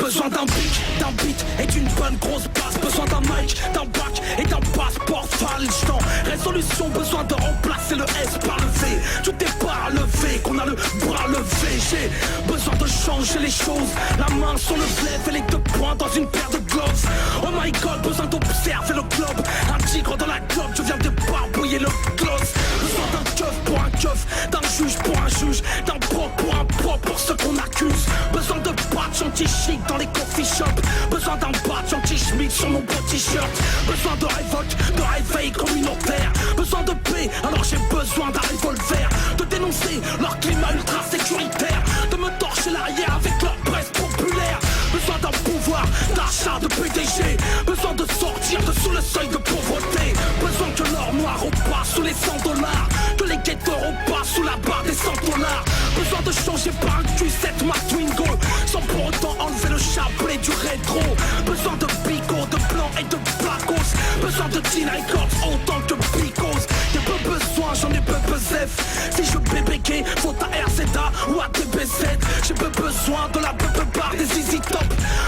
Besoin d'un beat et d'une bonne grosse basse. Besoin d'un mic, d'un bac et d'un passeport falche. Résolution, besoin de remplacer le S par le V. Tout est par le V, qu'on a le bras levé. J'ai besoin de changer les choses. La main sur le fleuve et les deux poings dans une paire de gloves. Oh my god, besoin d'observer le globe. Un tigre dans la globe, je viens de barbouiller le gloss. Besoin d'un keuf pour un keuf, d'un juge pour un juge, d'un pro pour un pro pour ceux qu'on accuse. Besoin de patch anti-chic dans les coffee shops. Besoin d'un patch anti-schmidt sur mon beau t-shirt. Besoin de révolte, de réveil communautaire. Besoin de paix, alors j'ai besoin d'un revolver. De dénoncer leur climat ultra sécuritaire. De me torcher l'arrière avec leur presse populaire. Besoin d'un pouvoir d'achat de PDG. Besoin de sortir de sous le seuil de pauvreté. Besoin que l'or noir repasse sous les 100 $. Que les guetteurs repassent sous la barre des 100 $. Besoin de changer par un Q7 Mark Twingo, sans pour autant enlever le chapelet du rétro. Besoin de bigot, de blanc et de blacos. Besoin de teen records autant que picos. J'ai peu besoin, j'en ai peu F. Si je BBK, faut ta RZA ou ATBZ. J'ai peu besoin de la BB bar des Easy Top.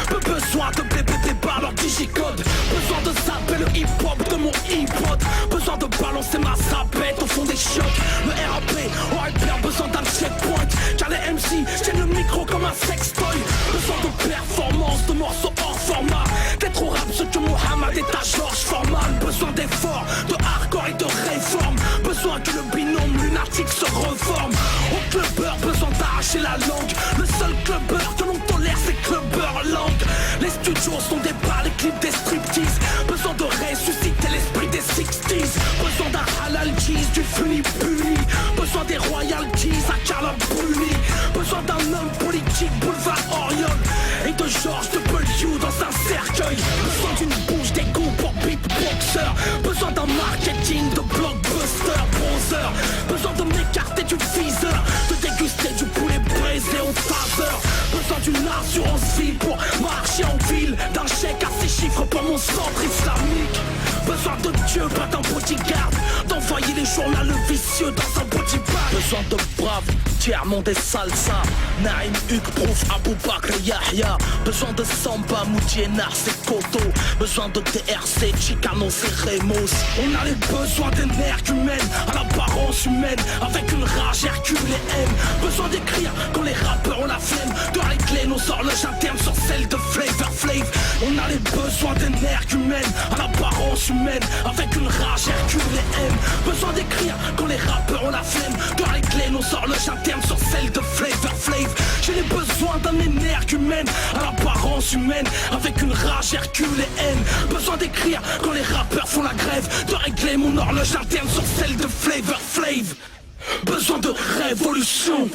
Peu besoin de BBB bar leur digicode. Besoin de zapper le hip hop de mon hip-hop. Besoin de balancer ma sapette au fond des chocs. Le RAP aurait bien besoin d'un checkpoint. Car les MC tiennent le micro comme un sextoy. Besoin de performance, de morceaux hors format. D'être au rap ce que Mohamed est à Georges Foreman. Besoin d'efforts, de hardcore et de réforme. Besoin que le binôme lunatique se reforme. Au clubbeur, besoin d'arracher la langue. Le seul clubbeur que l'on tolère c'est Clubber Lang. Les studios sont des bars, les clips des striptease. Besoin de ressusciter l'esprit des 60s. Besoin d'un halal cheese, du funny bunny. Besoin des royalties à Carla Bruni. Besoin d'un homme politique, boulevard Orion. Et de George W dans un cercueil. Besoin d'une bouche d'égout pour beatboxer. Besoin d'un marketing de blockbuster, bronzer. Besoin de m'écarter du viseur. De déguster du poulet braisé au taser. Besoin d'une assurance vie pour marcher en ville. D'un chèque à 6 chiffres pour mon centre islamique. Besoin de Dieu, pas d'un bodyguard. D'envoyer les journaux vicieux dans un body bag. Besoin de braves, tiers-monde et salsa. Naïm, Hugues, Prouf, Abou Bakr, Yahya. Besoin de Samba, Moutier, Nars et Koto. Besoin de TRC, Chicano, et Remos. On a les besoins d'énergumènes, à l'apparence humaine, avec une rage Hercule et M. Besoin d'écrire quand les rappeurs ont la flemme. De régler nos horloges internes sur celles de Flavor Flav. On a les besoins d'énergumènes, à l'apparence humaine, avec une rage Hercule et M. Besoin d'écrire quand les rappeurs ont la flemme. De régler nos horloges internes sur celles de Flavor Flav. J'ai les besoins d'un énergumène, à l'apparence humaine, avec une rage Hercule et M. Besoin d'écrire quand les rappeurs font la grève. De régler mon horloge interne sur celle de Flavor Flav. Besoin de révolution.